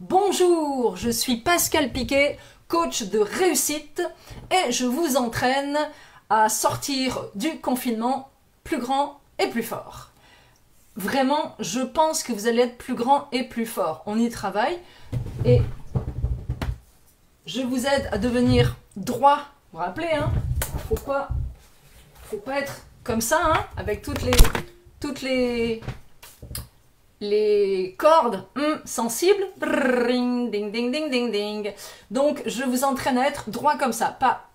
Bonjour, je suis Pascal Piquet, coach de réussite et je vous entraîne à sortir du confinement plus grand et plus fort. Vraiment, je pense que vous allez être plus grand et plus fort. On y travaille et je vous aide à devenir droit. Vous vous rappelez, hein? Faut pas être comme ça, hein, avec toutes les cordes sensibles. Ding, ding, ding, ding, ding, ding. Donc, je vous entraîne à être droit comme ça. Pas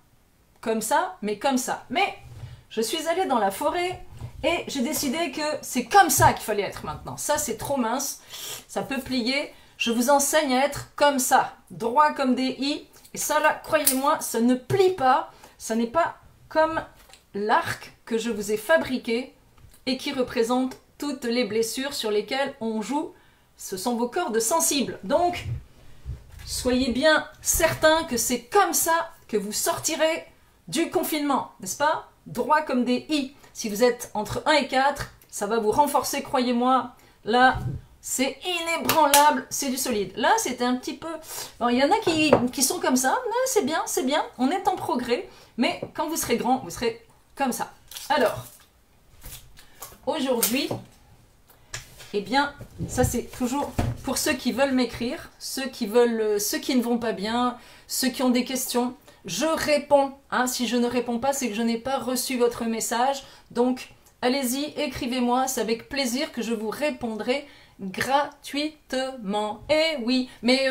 comme ça, mais comme ça. Mais je suis allée dans la forêt et j'ai décidé que c'est comme ça qu'il fallait être maintenant. Ça, c'est trop mince. Ça peut plier. Je vous enseigne à être comme ça. Droit comme des i. Et ça, là, croyez-moi, ça ne plie pas. Ça n'est pas comme l'arc que je vous ai fabriqué et qui représente toutes les blessures sur lesquelles on joue. Ce sont vos cordes sensibles. Donc, soyez bien certains que c'est comme ça que vous sortirez du confinement, n'est-ce pas? Droit comme des i. Si vous êtes entre 1 et 4, ça va vous renforcer, croyez-moi. Là, c'est inébranlable, c'est du solide. Là, c'était un petit peu... Bon, il y en a qui sont comme ça. C'est bien, c'est bien. On est en progrès. Mais quand vous serez grand, vous serez comme ça. Alors, aujourd'hui, eh bien, ça c'est toujours pour ceux qui veulent m'écrire, ceux qui ne vont pas bien, ceux qui ont des questions. Je réponds. Hein, si je ne réponds pas, c'est que je n'ai pas reçu votre message. Donc, allez-y, écrivez-moi. C'est avec plaisir que je vous répondrai gratuitement. Eh oui, mais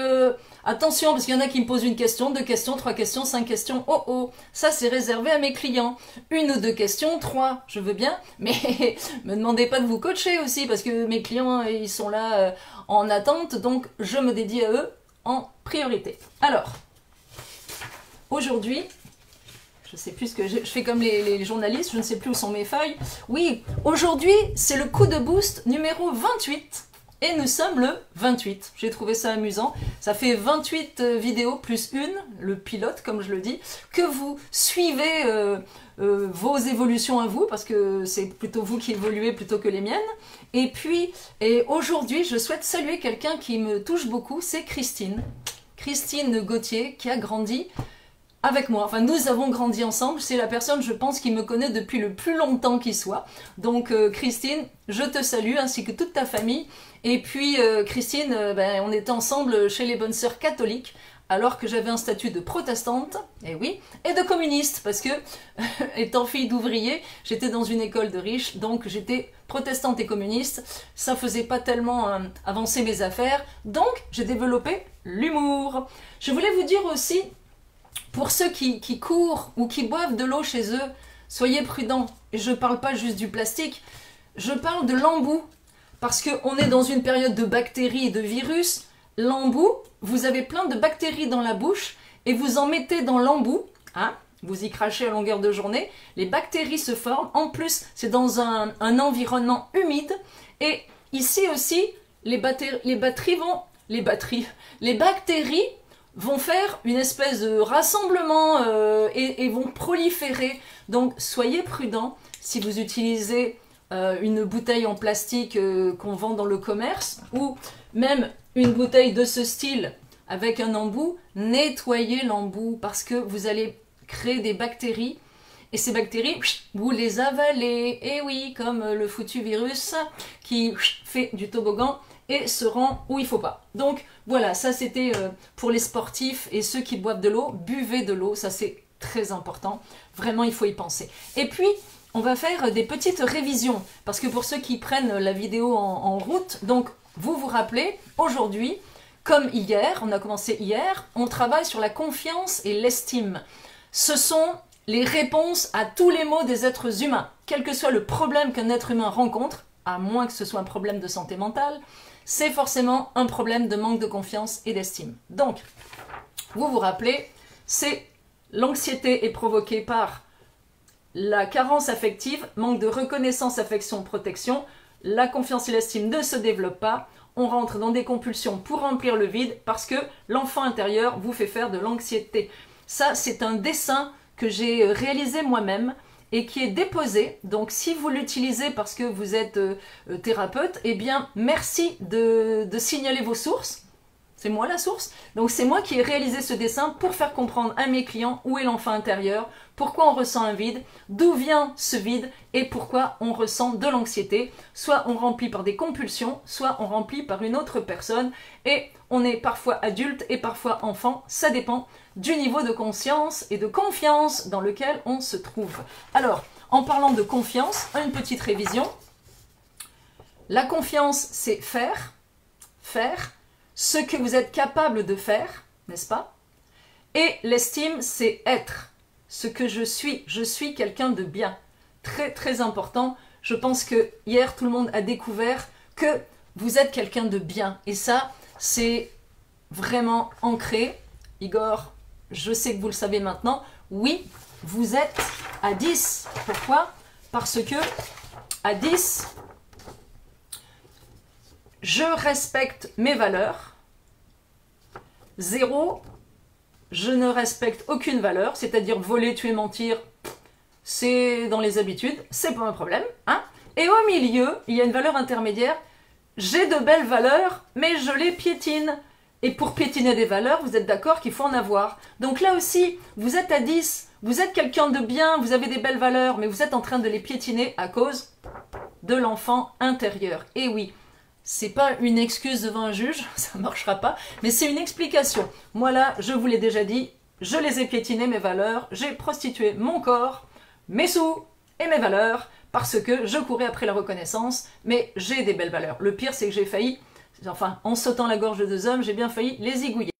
attention, parce qu'il y en a qui me posent une question, 2 questions, 3 questions, 5 questions. Oh oh, ça c'est réservé à mes clients. 1 ou 2 questions, 3, je veux bien, mais me demandez pas de vous coacher aussi, parce que mes clients, ils sont là en attente, donc je me dédie à eux en priorité. Alors, aujourd'hui, je sais plus ce que je fais comme les journalistes, je ne sais plus où sont mes feuilles. Oui, aujourd'hui, c'est le coup de boost numéro 28. Et nous sommes le 28. J'ai trouvé ça amusant. Ça fait 28 vidéos plus une, le pilote, comme je le dis, que vous suivez vos évolutions à vous, parce que c'est plutôt vous qui évoluez plutôt que les miennes. Et puis, aujourd'hui, je souhaite saluer quelqu'un qui me touche beaucoup, c'est Christine. Christine Gauthier, qui a grandi avec moi. Enfin, nous avons grandi ensemble. C'est la personne, je pense, qui me connaît depuis le plus longtemps qui soit. Donc, Christine, je te salue, ainsi que toute ta famille. Et puis, Christine, on était ensemble chez les bonnes sœurs catholiques, alors que j'avais un statut de protestante, et oui, et de communiste, parce que, étant fille d'ouvrier, j'étais dans une école de riches, donc j'étais protestante et communiste. Ça faisait pas tellement avancer mes affaires, donc j'ai développé l'humour. Je voulais vous dire aussi, pour ceux qui courent ou qui boivent de l'eau chez eux, soyez prudents. Et je ne parle pas juste du plastique, je parle de l'embout. Parce qu'on est dans une période de bactéries et de virus. L'embout, vous avez plein de bactéries dans la bouche et vous en mettez dans l'embout. Hein, vous y crachez à longueur de journée. Les bactéries se forment. En plus, c'est dans un environnement humide. Et ici aussi, les bactéries vont faire une espèce de rassemblement et vont proliférer. Donc, soyez prudents si vous utilisez une bouteille en plastique qu'on vend dans le commerce ou même une bouteille de ce style avec un embout. Nettoyez l'embout parce que vous allez créer des bactéries et ces bactéries, vous les avalez. Et oui, comme le foutu virus qui fait du toboggan et se rend où il faut pas. Donc voilà, ça c'était pour les sportifs et ceux qui boivent de l'eau. Buvez de l'eau, ça c'est très important. Vraiment, il faut y penser. Et puis, on va faire des petites révisions. Parce que pour ceux qui prennent la vidéo en route, donc vous vous rappelez, aujourd'hui, comme hier, on a commencé hier, on travaille sur la confiance et l'estime. Ce sont les réponses à tous les maux des êtres humains. Quel que soit le problème qu'un être humain rencontre, à moins que ce soit un problème de santé mentale, c'est forcément un problème de manque de confiance et d'estime. Donc, vous vous rappelez, c'est l'anxiété est provoquée par la carence affective, manque de reconnaissance, affection, protection. La confiance et l'estime ne se développent pas. On rentre dans des compulsions pour remplir le vide parce que l'enfant intérieur vous fait faire de l'anxiété. Ça, c'est un dessin que j'ai réalisé moi-même et qui est déposé. Donc, si vous l'utilisez parce que vous êtes thérapeute, eh bien, merci de signaler vos sources. C'est moi la source. Donc c'est moi qui ai réalisé ce dessin pour faire comprendre à mes clients où est l'enfant intérieur, pourquoi on ressent un vide, d'où vient ce vide et pourquoi on ressent de l'anxiété. Soit on remplit par des compulsions, soit on remplit par une autre personne et on est parfois adulte et parfois enfant. Ça dépend du niveau de conscience et de confiance dans lequel on se trouve. Alors, en parlant de confiance, une petite révision. La confiance, c'est faire ce que vous êtes capable de faire, n'est-ce pas? Et l'estime, c'est être ce que je suis. Je suis quelqu'un de bien. Très, très important. Je pense que hier, tout le monde a découvert que vous êtes quelqu'un de bien. Et ça, c'est vraiment ancré. Igor, je sais que vous le savez maintenant. Oui, vous êtes à 10. Pourquoi? Parce que à 10, je respecte mes valeurs. 0, je ne respecte aucune valeur, c'est-à-dire voler, tuer, mentir, c'est dans les habitudes, c'est pas un problème. Hein. Et au milieu, il y a une valeur intermédiaire. J'ai de belles valeurs, mais je les piétine. Et pour piétiner des valeurs, vous êtes d'accord qu'il faut en avoir. Donc là aussi, vous êtes à 10, vous êtes quelqu'un de bien, vous avez des belles valeurs, mais vous êtes en train de les piétiner à cause de l'enfant intérieur. Et oui, c'est pas une excuse devant un juge, ça ne marchera pas, mais c'est une explication. Moi là, je vous l'ai déjà dit, je les ai piétinés, mes valeurs, j'ai prostitué mon corps, mes sous et mes valeurs, parce que je courais après la reconnaissance, mais j'ai des belles valeurs. Le pire, c'est que j'ai failli, enfin, en sautant la gorge de 2 hommes, j'ai bien failli les zigouiller.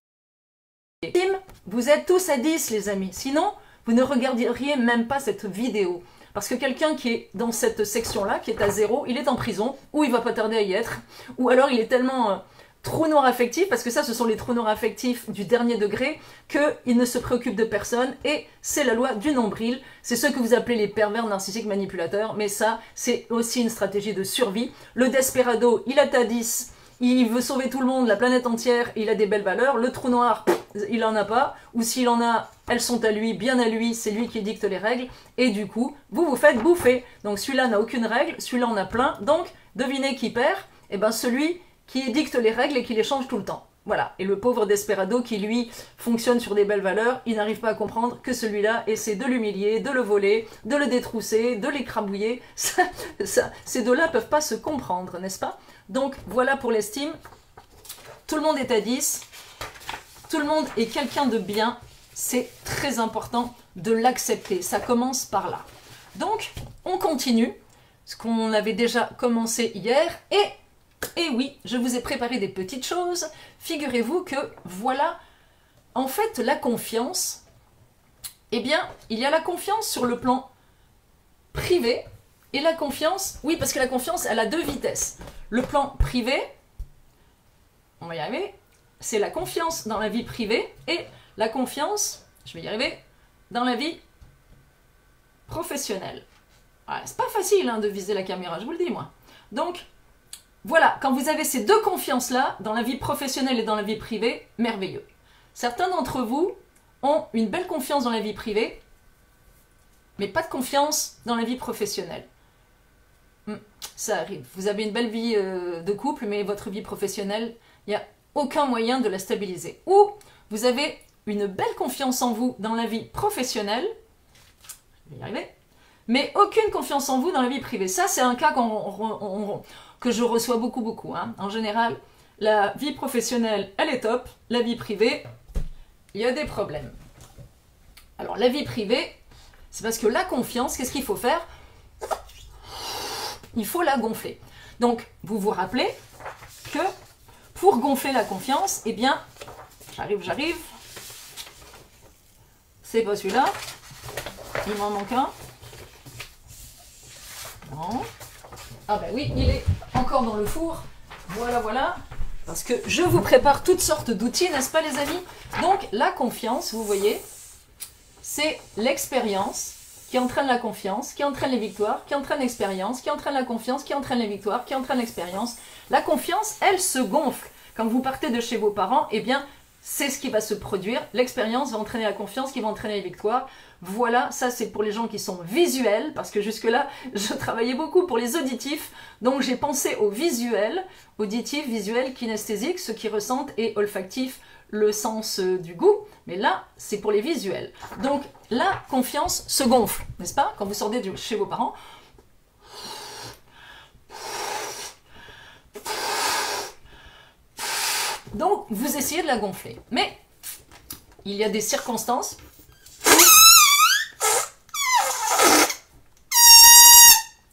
Vous êtes tous à 10, les amis, sinon, vous ne regarderiez même pas cette vidéo. Parce que quelqu'un qui est dans cette section-là, qui est à 0, il est en prison, ou il va pas tarder à y être, ou alors il est tellement trou noir affectif, parce que ça, ce sont les trous noirs affectifs du dernier degré, qu'il ne se préoccupe de personne, et c'est la loi du nombril. C'est ce que vous appelez les pervers narcissiques manipulateurs, mais ça, c'est aussi une stratégie de survie. Le desperado, il est à 10, il veut sauver tout le monde, la planète entière, il a des belles valeurs. Le trou noir, il en a pas, ou s'il en a, elles sont à lui, bien à lui, c'est lui qui dicte les règles, et du coup, vous vous faites bouffer. Donc celui-là n'a aucune règle, celui-là en a plein, donc devinez qui perd? Eh ben celui qui dicte les règles et qui les change tout le temps. Voilà, et le pauvre desperado qui lui fonctionne sur des belles valeurs, il n'arrive pas à comprendre que celui-là essaie de l'humilier, de le voler, de le détrousser, de l'écrabouiller. Ces deux-là ne peuvent pas se comprendre, n'est-ce pas? Donc voilà pour l'estime. Tout le monde est à 10. Tout le monde est quelqu'un de bien. C'est très important de l'accepter. Ça commence par là. Donc, on continue. Ce qu'on avait déjà commencé hier. Et oui, je vous ai préparé des petites choses. Figurez-vous que voilà, en fait, la confiance, eh bien, il y a la confiance sur le plan privé et la confiance, oui, parce que la confiance, elle a 2 vitesses. Le plan privé, on va y arriver, c'est la confiance dans la vie privée et la confiance, je vais y arriver, dans la vie professionnelle. Voilà, c'est pas facile hein, de viser la caméra, je vous le dis moi. Donc, voilà, quand vous avez ces 2 confiances-là, dans la vie professionnelle et dans la vie privée, merveilleux. Certains d'entre vous ont une belle confiance dans la vie privée, mais pas de confiance dans la vie professionnelle. Ça arrive. Vous avez une belle vie de couple, mais votre vie professionnelle, il n'y a aucun moyen de la stabiliser. Ou vous avez une belle confiance en vous dans la vie professionnelle, je vais y arriver, mais aucune confiance en vous dans la vie privée. Ça, c'est un cas que je reçois beaucoup. Hein. En général, la vie professionnelle, elle est top. La vie privée, il y a des problèmes. Alors, la vie privée, c'est parce que la confiance, qu'est-ce qu'il faut faire? Il faut la gonfler. Donc, vous vous rappelez que pour gonfler la confiance, eh bien, j'arrive. C'est pas celui-là. Il m'en manque un. Non. Ah ben oui, il est encore dans le four. Voilà. Parce que je vous prépare toutes sortes d'outils, n'est-ce pas les amis? Donc, la confiance, vous voyez, c'est l'expérience qui entraîne la confiance, qui entraîne les victoires, qui entraîne l'expérience, qui entraîne la confiance, qui entraîne les victoires, qui entraîne l'expérience. La confiance, elle se gonfle. Quand vous partez de chez vos parents, eh bien, c'est ce qui va se produire. L'expérience va entraîner la confiance, qui va entraîner la victoire. Voilà, ça c'est pour les gens qui sont visuels, parce que jusque-là, je travaillais beaucoup pour les auditifs, donc j'ai pensé aux visuels, auditifs, visuels, kinesthésiques, ceux qui ressentent, et olfactifs, le sens du goût, mais là, c'est pour les visuels. Donc, la confiance se gonfle, n'est-ce pas? Quand vous sortez chez vos parents, donc, vous essayez de la gonfler. Mais, il y a des circonstances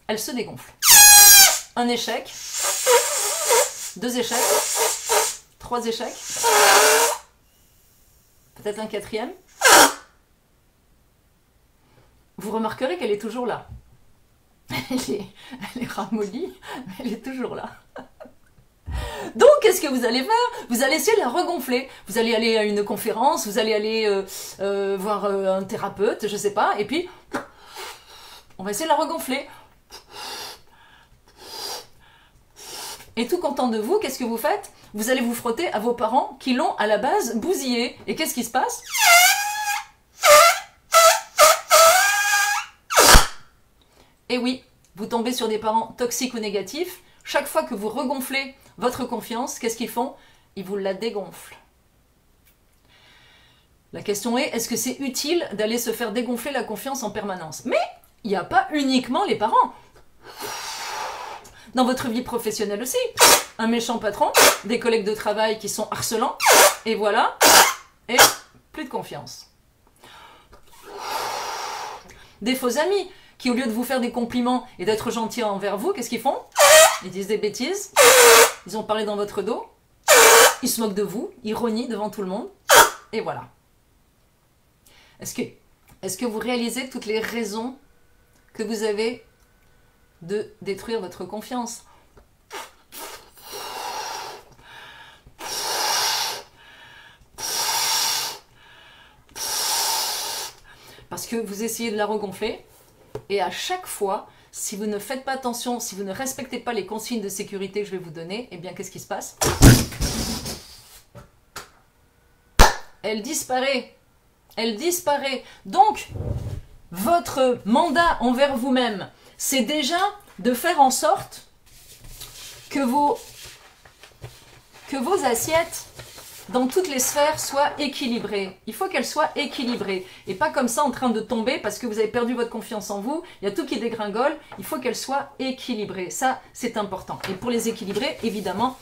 elle se dégonfle. Un échec, 2 échecs, 3 échecs, peut-être un 4e. Vous remarquerez qu'elle est toujours là. Elle est ramollie, mais elle est toujours là. Donc, qu'est-ce que vous allez faire? Vous allez essayer de la regonfler. Vous allez aller à une conférence, vous allez aller voir un thérapeute, je sais pas, et puis on va essayer de la regonfler. Et tout content de vous, qu'est-ce que vous faites? Vous allez vous frotter à vos parents qui l'ont à la base bousillé. Et qu'est-ce qui se passe? Et oui, vous tombez sur des parents toxiques ou négatifs. Chaque fois que vous regonflez votre confiance, qu'est-ce qu'ils font? Ils vous la dégonflent. La question est, est-ce que c'est utile d'aller se faire dégonfler la confiance en permanence? Mais il n'y a pas uniquement les parents. Dans votre vie professionnelle aussi, un méchant patron, des collègues de travail qui sont harcelants, et voilà, et plus de confiance. Des faux amis, qui au lieu de vous faire des compliments et d'être gentils envers vous, qu'est-ce qu'ils font? Ils disent des bêtises, ils ont parlé dans votre dos, ils se moquent de vous, ironie devant tout le monde, et voilà. Est-ce que vous réalisez toutes les raisons que vous avez de détruire votre confiance? Parce que vous essayez de la regonfler, et à chaque fois, si vous ne faites pas attention, si vous ne respectez pas les consignes de sécurité que je vais vous donner, eh bien qu'est-ce qui se passe? Elle disparaît. Elle disparaît. Donc, votre mandat envers vous-même, c'est déjà de faire en sorte que vos assiettes, dans toutes les sphères, soient équilibrées. Il faut qu'elles soient équilibrées. Et pas comme ça en train de tomber parce que vous avez perdu votre confiance en vous. Il y a tout qui dégringole. Il faut qu'elles soient équilibrées. Ça, c'est important. Et pour les équilibrer, évidemment,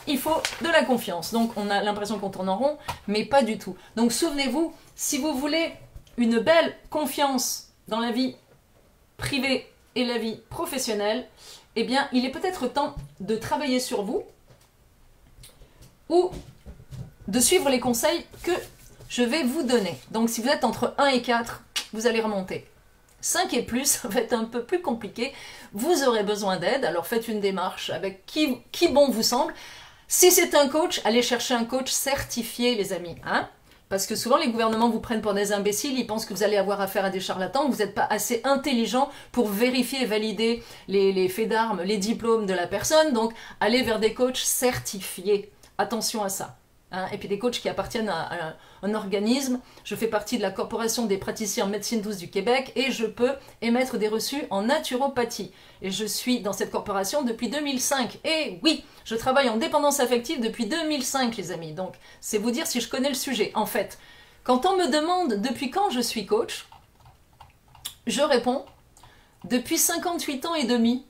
il faut de la confiance. Donc, on a l'impression qu'on tourne en rond, mais pas du tout. Donc, souvenez-vous, si vous voulez une belle confiance dans la vie privée et la vie professionnelle, eh bien, il est peut-être temps de travailler sur vous ou de suivre les conseils que je vais vous donner. Donc, si vous êtes entre 1 et 4, vous allez remonter. 5 et plus, ça va être un peu plus compliqué. Vous aurez besoin d'aide, alors faites une démarche avec qui bon vous semble. Si c'est un coach, allez chercher un coach certifié, les amis. Hein? Parce que souvent, les gouvernements vous prennent pour des imbéciles, ils pensent que vous allez avoir affaire à des charlatans, vous n'êtes pas assez intelligent pour vérifier et valider les faits d'armes, les diplômes de la personne. Donc, allez vers des coachs certifiés. Attention à ça. Hein? Et puis des coachs qui appartiennent à un organisme. Je fais partie de la Corporation des praticiens en médecine douce du Québec et je peux émettre des reçus en naturopathie. Et je suis dans cette corporation depuis 2005. Et oui, je travaille en dépendance affective depuis 2005, les amis. Donc, c'est vous dire si je connais le sujet. En fait, quand on me demande depuis quand je suis coach, je réponds depuis 58 ans et demi.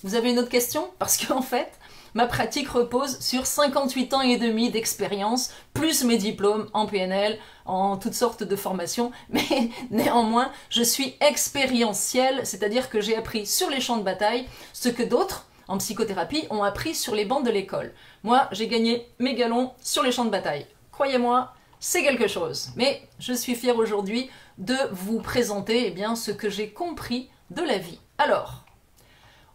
Vous avez une autre question? Parce qu'en fait, ma pratique repose sur 58 ans et demi d'expérience, plus mes diplômes en PNL, en toutes sortes de formations, mais néanmoins, je suis expérientielle, c'est-à-dire que j'ai appris sur les champs de bataille ce que d'autres, en psychothérapie, ont appris sur les bancs de l'école. Moi, j'ai gagné mes galons sur les champs de bataille. Croyez-moi, c'est quelque chose. Mais je suis fière aujourd'hui de vous présenter eh bien, ce que j'ai compris de la vie. Alors,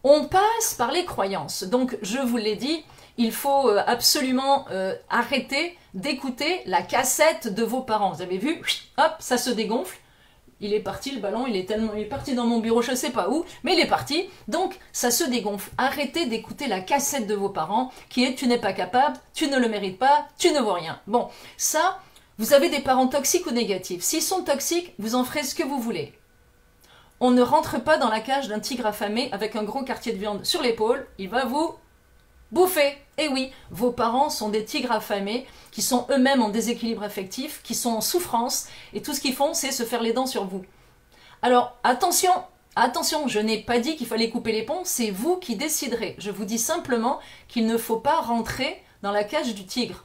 on passe par les croyances. Donc, je vous l'ai dit, il faut absolument arrêter d'écouter la cassette de vos parents. Vous avez vu, hop, ça se dégonfle. il est parti, le ballon, il est parti dans mon bureau, je ne sais pas où, mais il est parti, donc ça se dégonfle. Arrêtez d'écouter la cassette de vos parents, qui est « tu n'es pas capable, tu ne le mérites pas, tu ne vaux rien ». Bon, ça, vous avez des parents toxiques ou négatifs. S'ils sont toxiques, vous en ferez ce que vous voulez. On ne rentre pas dans la cage d'un tigre affamé avec un gros quartier de viande sur l'épaule, il va vous bouffer. Et oui, vos parents sont des tigres affamés qui sont eux-mêmes en déséquilibre affectif, qui sont en souffrance, et tout ce qu'ils font, c'est se faire les dents sur vous. Alors, attention, attention, je n'ai pas dit qu'il fallait couper les ponts, c'est vous qui déciderez. Je vous dis simplement qu'il ne faut pas rentrer dans la cage du tigre.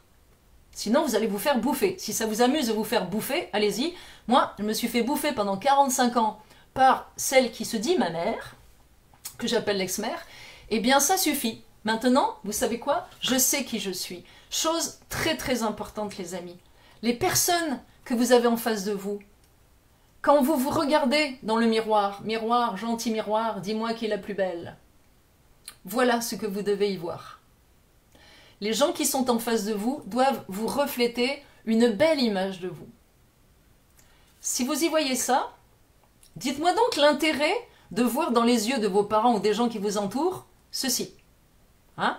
Sinon, vous allez vous faire bouffer. Si ça vous amuse de vous faire bouffer, allez-y. Moi, je me suis fait bouffer pendant 45 ans par celle qui se dit ma mère, que j'appelle l'ex-mère. Eh bien, ça suffit. Maintenant, vous savez quoi? Je sais qui je suis. Chose très très importante, les amis. Les personnes que vous avez en face de vous, quand vous vous regardez dans le miroir, miroir, gentil miroir, dis-moi qui est la plus belle. Voilà ce que vous devez y voir. Les gens qui sont en face de vous doivent vous refléter une belle image de vous. Si vous y voyez ça, dites-moi donc l'intérêt de voir dans les yeux de vos parents ou des gens qui vous entourent ceci. Hein?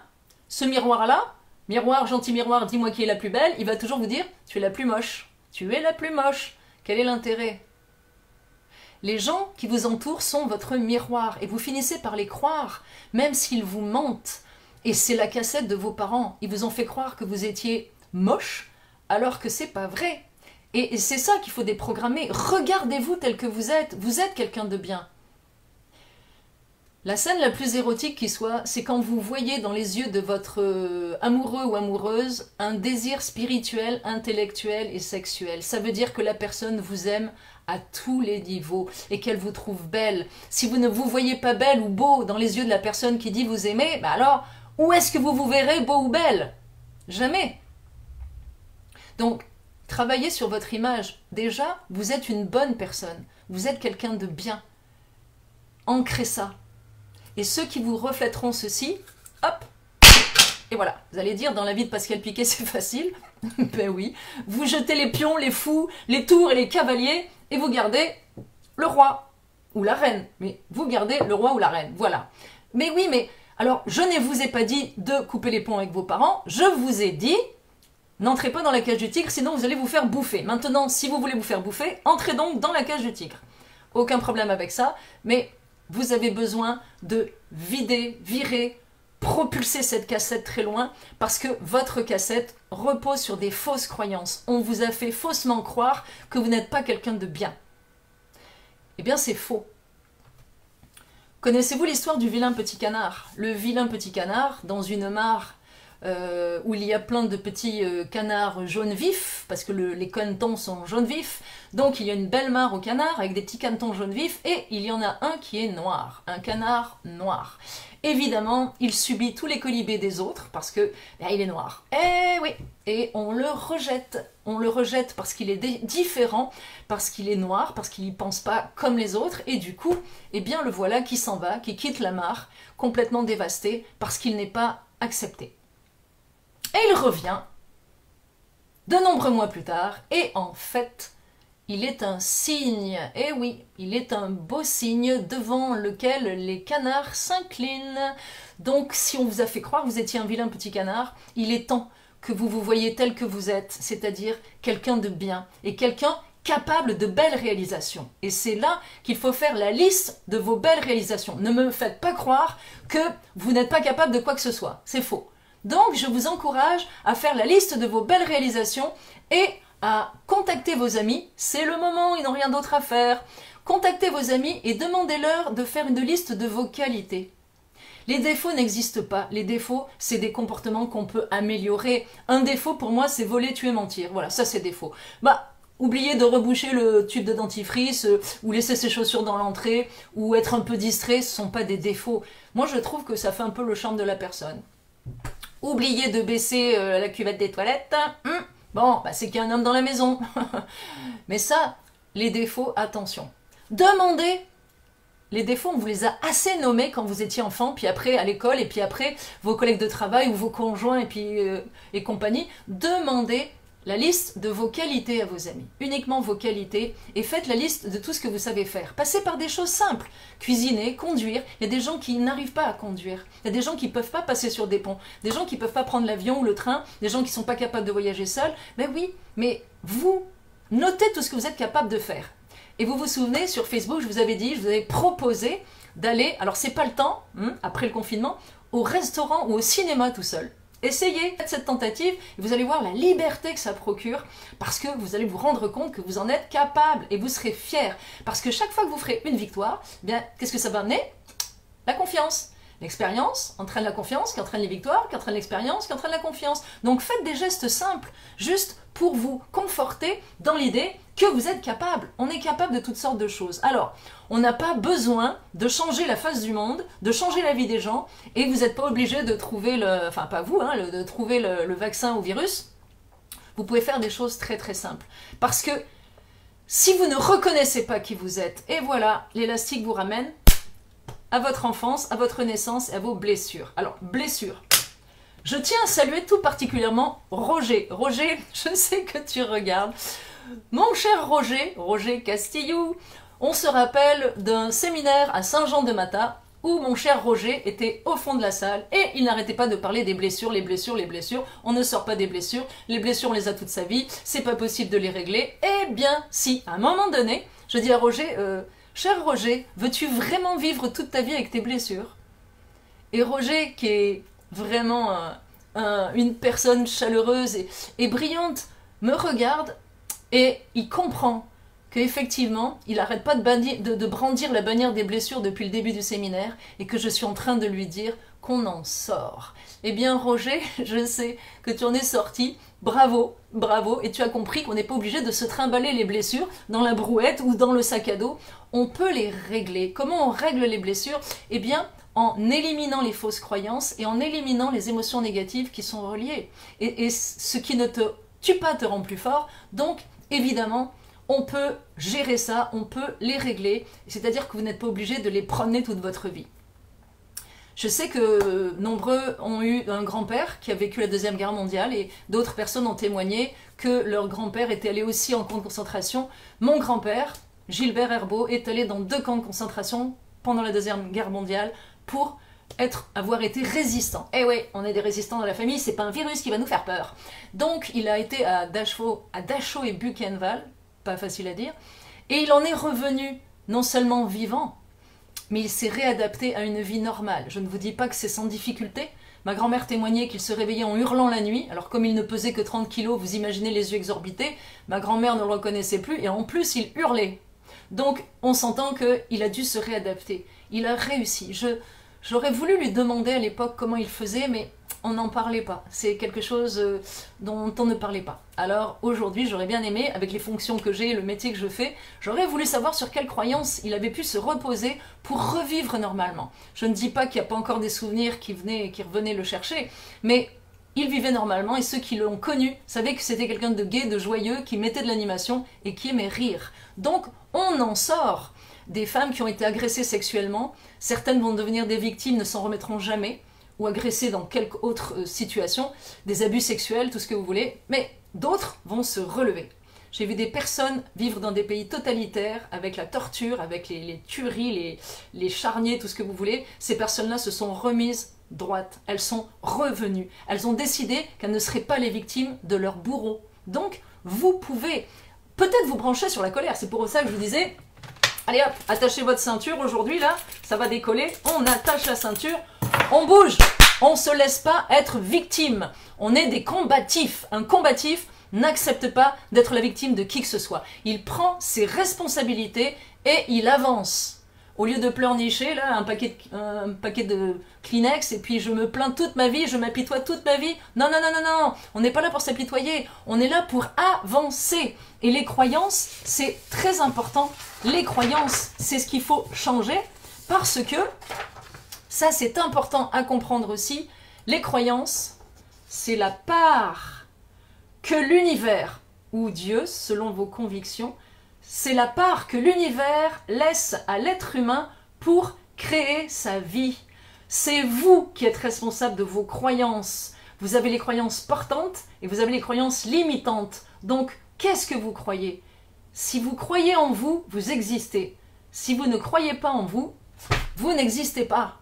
Ce miroir-là, miroir, gentil miroir, dis-moi qui est la plus belle, il va toujours vous dire « tu es la plus moche, tu es la plus moche ». Quel est l'intérêt? Les gens qui vous entourent sont votre miroir et vous finissez par les croire, même s'ils vous mentent. Et c'est la cassette de vos parents. Ils vous ont fait croire que vous étiez moche, alors que c'est pas vrai. Et c'est ça qu'il faut déprogrammer. Regardez-vous tel que vous êtes. Vous êtes quelqu'un de bien. La scène la plus érotique qui soit, c'est quand vous voyez dans les yeux de votre amoureux ou amoureuse un désir spirituel, intellectuel et sexuel. Ça veut dire que la personne vous aime à tous les niveaux et qu'elle vous trouve belle. Si vous ne vous voyez pas belle ou beau dans les yeux de la personne qui dit vous aimer, bah alors, où est-ce que vous vous verrez beau ou belle? Jamais. Donc, travaillez sur votre image. Déjà, vous êtes une bonne personne. Vous êtes quelqu'un de bien. Ancrez ça. Et ceux qui vous reflèteront ceci, hop, et voilà. Vous allez dire, dans la vie de Pascal Piquet, c'est facile. Ben oui. Vous jetez les pions, les fous, les tours et les cavaliers, et vous gardez le roi ou la reine. Mais vous gardez le roi ou la reine, voilà. Mais oui, mais alors, je ne vous ai pas dit de couper les ponts avec vos parents, je vous ai dit, n'entrez pas dans la cage du tigre, sinon vous allez vous faire bouffer. Maintenant, si vous voulez vous faire bouffer, entrez donc dans la cage du tigre. Aucun problème avec ça, mais vous avez besoin de vider, virer, propulser cette cassette très loin, parce que votre cassette repose sur des fausses croyances. On vous a fait faussement croire que vous n'êtes pas quelqu'un de bien. Eh bien, c'est faux. Connaissez-vous l'histoire du vilain petit canard? Le vilain petit canard, dans une mare où il y a plein de petits canards jaunes vifs, parce que les canetons sont jaunes vifs, donc il y a une belle mare aux canards avec des petits canetons jaunes vifs, et il y en a un qui est noir, un canard noir. Évidemment, il subit tous les colibés des autres, parce que il est noir. Eh oui, et on le rejette parce qu'il est différent, parce qu'il est noir, parce qu'il n'y pense pas comme les autres, et du coup, eh bien le voilà qui s'en va, qui quitte la mare, complètement dévasté, parce qu'il n'est pas accepté. Et il revient, de nombreux mois plus tard, et en fait, il est un cygne. Eh oui, il est un beau cygne devant lequel les canards s'inclinent. Donc, si on vous a fait croire que vous étiez un vilain petit canard, il est temps que vous vous voyez tel que vous êtes, c'est-à-dire quelqu'un de bien, et quelqu'un capable de belles réalisations. Et c'est là qu'il faut faire la liste de vos belles réalisations. Ne me faites pas croire que vous n'êtes pas capable de quoi que ce soit. C'est faux. Donc, je vous encourage à faire la liste de vos belles réalisations et à contacter vos amis. C'est le moment, ils n'ont rien d'autre à faire. Contactez vos amis et demandez-leur de faire une liste de vos qualités. Les défauts n'existent pas. Les défauts, c'est des comportements qu'on peut améliorer. Un défaut, pour moi, c'est voler, tuer, mentir. Voilà, ça, c'est défaut. Oubliez de reboucher le tube de dentifrice, ou laisser ses chaussures dans l'entrée, ou être un peu distrait, ce ne sont pas des défauts. Moi, je trouve que ça fait un peu le charme de la personne. Oubliez de baisser la cuvette des toilettes. Bon, c'est qu'il y a un homme dans la maison. Mais ça, les défauts, attention. Demandez. Les défauts, on vous les a assez nommés quand vous étiez enfant, puis après à l'école, et puis après vos collègues de travail ou vos conjoints et compagnie. Demandez la liste de vos qualités à vos amis, uniquement vos qualités, et faites la liste de tout ce que vous savez faire. Passez par des choses simples, cuisiner, conduire. Il y a des gens qui n'arrivent pas à conduire, il y a des gens qui ne peuvent pas passer sur des ponts, des gens qui ne peuvent pas prendre l'avion ou le train, des gens qui ne sont pas capables de voyager seuls. Ben oui, mais vous, notez tout ce que vous êtes capable de faire. Et vous vous souvenez, sur Facebook, je vous avais dit, je vous avais proposé d'aller, alors c'est pas le temps, après le confinement, au restaurant ou au cinéma tout seul. Essayez cette tentative et vous allez voir la liberté que ça procure parce que vous allez vous rendre compte que vous en êtes capable et vous serez fier. Parce que chaque fois que vous ferez une victoire, eh bien, qu'est-ce que ça va amener? La confiance. L'expérience entraîne la confiance, qui entraîne les victoires, qui entraîne l'expérience, qui entraîne la confiance. Donc faites des gestes simples, juste pour vous conforter dans l'idée que vous êtes capable. On est capable de toutes sortes de choses. Alors, on n'a pas besoin de changer la face du monde, de changer la vie des gens, et vous n'êtes pas obligé de trouver le... Enfin, pas vous, hein, de trouver le vaccin au virus. Vous pouvez faire des choses très très simples. Parce que si vous ne reconnaissez pas qui vous êtes, et voilà, l'élastique vous ramène à votre enfance, à votre naissance et à vos blessures. Alors, blessures. Je tiens à saluer tout particulièrement Roger. Roger, je sais que tu regardes. Mon cher Roger, Roger Castillou, on se rappelle d'un séminaire à Saint-Jean-de-Mata où mon cher Roger était au fond de la salle et il n'arrêtait pas de parler des blessures, les blessures, les blessures. On ne sort pas des blessures, les blessures on les a toute sa vie, c'est pas possible de les régler. Eh bien si, à un moment donné, je dis à Roger... Cher Roger, veux-tu vraiment vivre toute ta vie avec tes blessures? Et Roger, qui est vraiment une personne chaleureuse et brillante, me regarde et il comprend qu'effectivement, il n'arrête pas de brandir la bannière des blessures depuis le début du séminaire et que je suis en train de lui dire qu'on en sort. Eh bien Roger, je sais que tu en es sorti. Bravo, bravo, et tu as compris qu'on n'est pas obligé de se trimballer les blessures dans la brouette ou dans le sac à dos. On peut les régler. Comment on règle les blessures? Eh bien, en éliminant les fausses croyances et en éliminant les émotions négatives qui sont reliées. Et ce qui ne te tue pas te rend plus fort. Donc, évidemment, on peut gérer ça, on peut les régler. C'est-à-dire que vous n'êtes pas obligé de les promener toute votre vie. Je sais que nombreux ont eu un grand-père qui a vécu la Deuxième Guerre mondiale et d'autres personnes ont témoigné que leur grand-père était allé aussi en camp de concentration. Mon grand-père, Gilbert Herbeau, est allé dans 2 camps de concentration pendant la Deuxième Guerre mondiale pour avoir été résistant. Eh oui, on est des résistants dans la famille, c'est pas un virus qui va nous faire peur. Donc il a été à Dachau et Buchenwald, pas facile à dire, et il en est revenu non seulement vivant, mais il s'est réadapté à une vie normale. Je ne vous dis pas que c'est sans difficulté. Ma grand-mère témoignait qu'il se réveillait en hurlant la nuit. Alors comme il ne pesait que 30 kilos, vous imaginez les yeux exorbités, ma grand-mère ne le reconnaissait plus et en plus il hurlait. Donc on s'entend qu'il a dû se réadapter. Il a réussi. J'aurais voulu lui demander à l'époque comment il faisait, mais on n'en parlait pas. C'est quelque chose dont on ne parlait pas. Alors aujourd'hui, j'aurais bien aimé, avec les fonctions que j'ai et le métier que je fais, j'aurais voulu savoir sur quelle croyance il avait pu se reposer pour revivre normalement. Je ne dis pas qu'il n'y a pas encore des souvenirs qui revenaient le chercher, mais il vivait normalement et ceux qui l'ont connu savaient que c'était quelqu'un de gai, de joyeux, qui mettait de l'animation et qui aimait rire. Donc on en sort. Des femmes qui ont été agressées sexuellement, certaines vont devenir des victimes, ne s'en remettront jamais, ou agressées dans quelque autre situation, des abus sexuels, tout ce que vous voulez, mais d'autres vont se relever. J'ai vu des personnes vivre dans des pays totalitaires, avec la torture, avec les tueries, les charniers, tout ce que vous voulez. Ces personnes-là se sont remises droites, elles sont revenues. Elles ont décidé qu'elles ne seraient pas les victimes de leurs bourreaux. Donc, vous pouvez peut-être vous brancher sur la colère. C'est pour ça que je vous disais, allez hop, attachez votre ceinture aujourd'hui, là, ça va décoller. On attache la ceinture, on bouge. On ne se laisse pas être victime. On est des combatifs. Un combatif n'accepte pas d'être la victime de qui que ce soit. Il prend ses responsabilités et il avance. Au lieu de pleurnicher, là, un paquet de Kleenex, et puis je me plains toute ma vie, je m'apitoie toute ma vie. Non, non, non, non, non. On n'est pas là pour s'apitoyer. On est là pour avancer. Et les croyances, c'est très important. Les croyances, c'est ce qu'il faut changer parce que, ça c'est important à comprendre aussi, les croyances, c'est la part que l'univers, ou Dieu, selon vos convictions, c'est la part que l'univers laisse à l'être humain pour créer sa vie. C'est vous qui êtes responsable de vos croyances. Vous avez les croyances portantes et vous avez les croyances limitantes. Donc, qu'est-ce que vous croyez? Si vous croyez en vous, vous existez. Si vous ne croyez pas en vous, vous n'existez pas.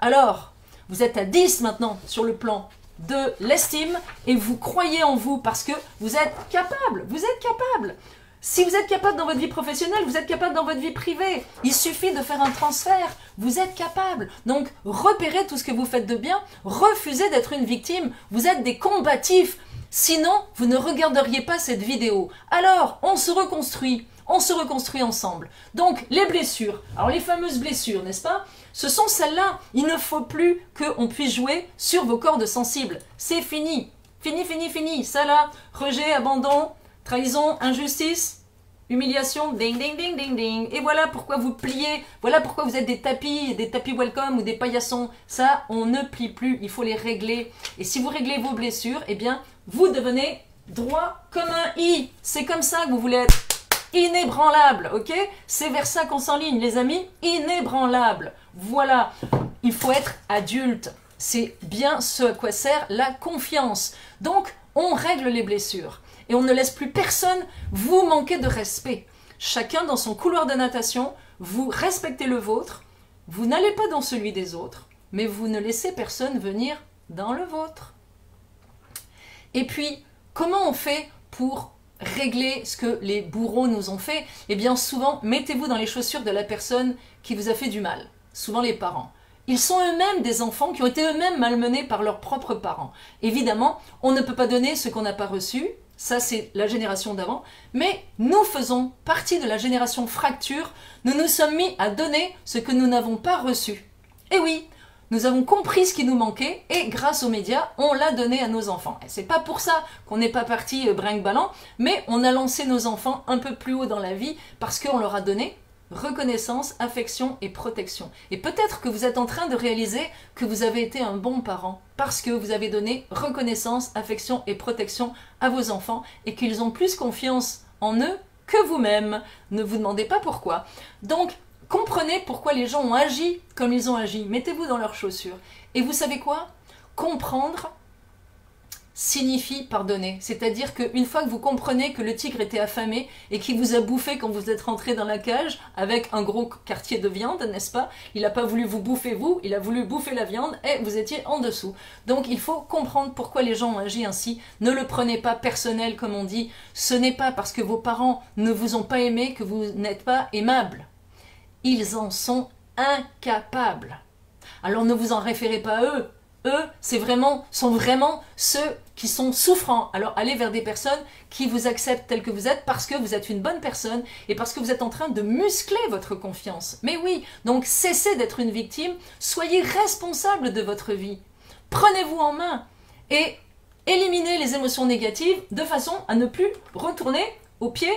Alors, vous êtes à 10 maintenant sur le plan de l'estime et vous croyez en vous parce que vous êtes capable. Vous êtes capable. Si vous êtes capable dans votre vie professionnelle, vous êtes capable dans votre vie privée. Il suffit de faire un transfert. Vous êtes capable. Donc, repérez tout ce que vous faites de bien. Refusez d'être une victime. Vous êtes des combatifs. Sinon, vous ne regarderiez pas cette vidéo. Alors, on se reconstruit. On se reconstruit ensemble. Donc, les blessures. Alors, les fameuses blessures, n'est-ce pas? Ce sont celles-là. Il ne faut plus qu'on puisse jouer sur vos cordes sensibles. C'est fini. Fini, fini, fini. Ça là, rejet, abandon, trahison, injustice, humiliation, ding, ding, ding, ding, ding. Et voilà pourquoi vous pliez. Voilà pourquoi vous êtes des tapis welcome ou des paillassons. Ça, on ne plie plus. Il faut les régler. Et si vous réglez vos blessures, eh bien, vous devenez droit comme un i. C'est comme ça que vous voulez être inébranlable, ok? C'est vers ça qu'on s'enligne, les amis. Inébranlable. Voilà. Il faut être adulte. C'est bien ce à quoi sert la confiance. Donc, on règle les blessures. Et on ne laisse plus personne vous manquer de respect. Chacun dans son couloir de natation, vous respectez le vôtre. Vous n'allez pas dans celui des autres, mais vous ne laissez personne venir dans le vôtre. Et puis, comment on fait pour régler ce que les bourreaux nous ont fait? Eh bien, souvent, mettez-vous dans les chaussures de la personne qui vous a fait du mal. Souvent les parents. Ils sont eux-mêmes des enfants qui ont été eux-mêmes malmenés par leurs propres parents. Évidemment, on ne peut pas donner ce qu'on n'a pas reçu. Ça, c'est la génération d'avant. Mais nous faisons partie de la génération fracture. Nous nous sommes mis à donner ce que nous n'avons pas reçu. Et oui, nous avons compris ce qui nous manquait et grâce aux médias, on l'a donné à nos enfants. Et c'est pas pour ça qu'on n'est pas parti brinque-ballant, mais on a lancé nos enfants un peu plus haut dans la vie parce qu'on leur a donné reconnaissance, affection et protection. Et peut-être que vous êtes en train de réaliser que vous avez été un bon parent parce que vous avez donné reconnaissance, affection et protection à vos enfants et qu'ils ont plus confiance en eux que vous-même. Ne vous demandez pas pourquoi. Donc, comprenez pourquoi les gens ont agi comme ils ont agi. Mettez-vous dans leurs chaussures. Et vous savez quoi? Comprendre signifie pardonner. C'est-à-dire qu'une fois que vous comprenez que le tigre était affamé et qu'il vous a bouffé quand vous êtes rentré dans la cage avec un gros quartier de viande, n'est-ce pas? Il n'a pas voulu vous bouffer vous, il a voulu bouffer la viande et vous étiez en dessous. Donc il faut comprendre pourquoi les gens ont agi ainsi. Ne le prenez pas personnel comme on dit. Ce n'est pas parce que vos parents ne vous ont pas aimé que vous n'êtes pas aimable. Ils en sont incapables. Alors ne vous en référez pas à eux. Eux, sont vraiment ceux qui sont souffrants. Alors allez vers des personnes qui vous acceptent tel que vous êtes parce que vous êtes une bonne personne et parce que vous êtes en train de muscler votre confiance. Mais oui, donc cessez d'être une victime, soyez responsable de votre vie. Prenez-vous en main et éliminez les émotions négatives de façon à ne plus retourner au pied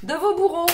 de vos bourreaux.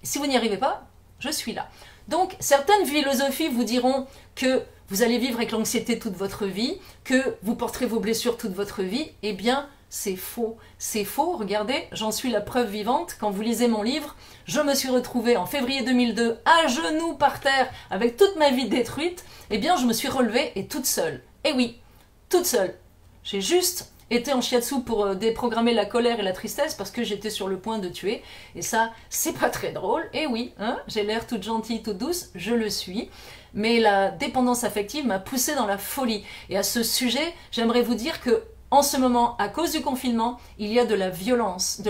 Et si vous n'y arrivez pas, je suis là. Donc, certaines philosophies vous diront que vous allez vivre avec l'anxiété toute votre vie, que vous porterez vos blessures toute votre vie. Eh bien, c'est faux. C'est faux. Regardez, j'en suis la preuve vivante. Quand vous lisez mon livre, je me suis retrouvée en février 2002 à genoux par terre avec toute ma vie détruite. Eh bien, je me suis relevée et toute seule. Eh oui, toute seule. J'ai juste été en shiatsu pour déprogrammer la colère et la tristesse parce que j'étais sur le point de tuer. Et ça, c'est pas très drôle. Et oui, hein, j'ai l'air toute gentille, toute douce, je le suis. Mais la dépendance affective m'a poussée dans la folie. Et à ce sujet, j'aimerais vous dire que en ce moment, à cause du confinement, il y a de la violence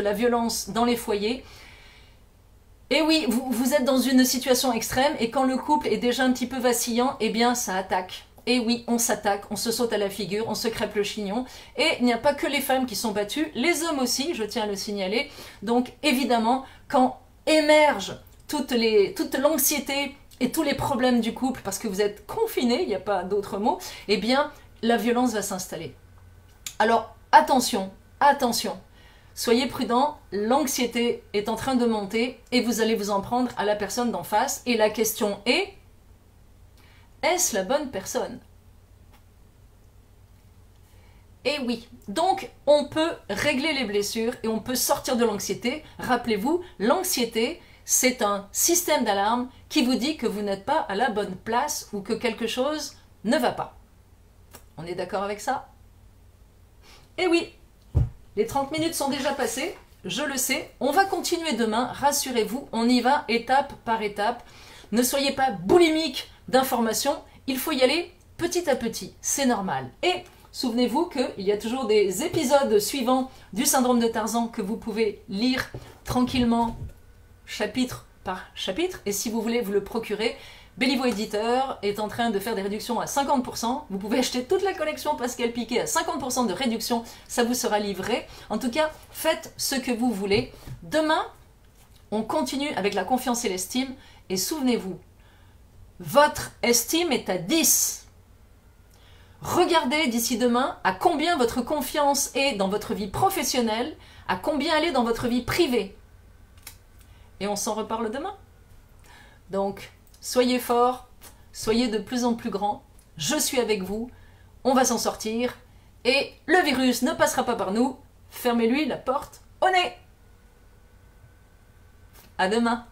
dans les foyers. Et oui, vous êtes dans une situation extrême et quand le couple est déjà un petit peu vacillant, eh bien ça attaque. Et oui, on s'attaque, on se saute à la figure, on se crêpe le chignon. Et il n'y a pas que les femmes qui sont battues, les hommes aussi, je tiens à le signaler. Donc évidemment, quand émerge toute l'anxiété et tous les problèmes du couple, parce que vous êtes confinés, il n'y a pas d'autre mot, eh bien la violence va s'installer. Alors attention, attention, soyez prudents, l'anxiété est en train de monter et vous allez vous en prendre à la personne d'en face. Et la question est... est-ce la bonne personne? Et oui, donc on peut régler les blessures et on peut sortir de l'anxiété. Rappelez-vous, l'anxiété, c'est un système d'alarme qui vous dit que vous n'êtes pas à la bonne place ou que quelque chose ne va pas. On est d'accord avec ça? Et oui, les 30 minutes sont déjà passées, je le sais. On va continuer demain, rassurez-vous, on y va étape par étape. Ne soyez pas boulimique d'informations, il faut y aller petit à petit, c'est normal. Et souvenez-vous qu'il y a toujours des épisodes suivants du syndrome de Tarzan que vous pouvez lire tranquillement, chapitre par chapitre. Et si vous voulez vous le procurer, Béliveau Éditeur est en train de faire des réductions à 50%. Vous pouvez acheter toute la collection Pascal Piquet à 50% de réduction, ça vous sera livré. En tout cas, faites ce que vous voulez. Demain, on continue avec la confiance et l'estime. Et souvenez-vous, votre estime est à 10. Regardez d'ici demain à combien votre confiance est dans votre vie professionnelle, à combien elle est dans votre vie privée. Et on s'en reparle demain. Donc, soyez forts, soyez de plus en plus grands, je suis avec vous, on va s'en sortir, et le virus ne passera pas par nous, fermez-lui la porte au nez. À demain.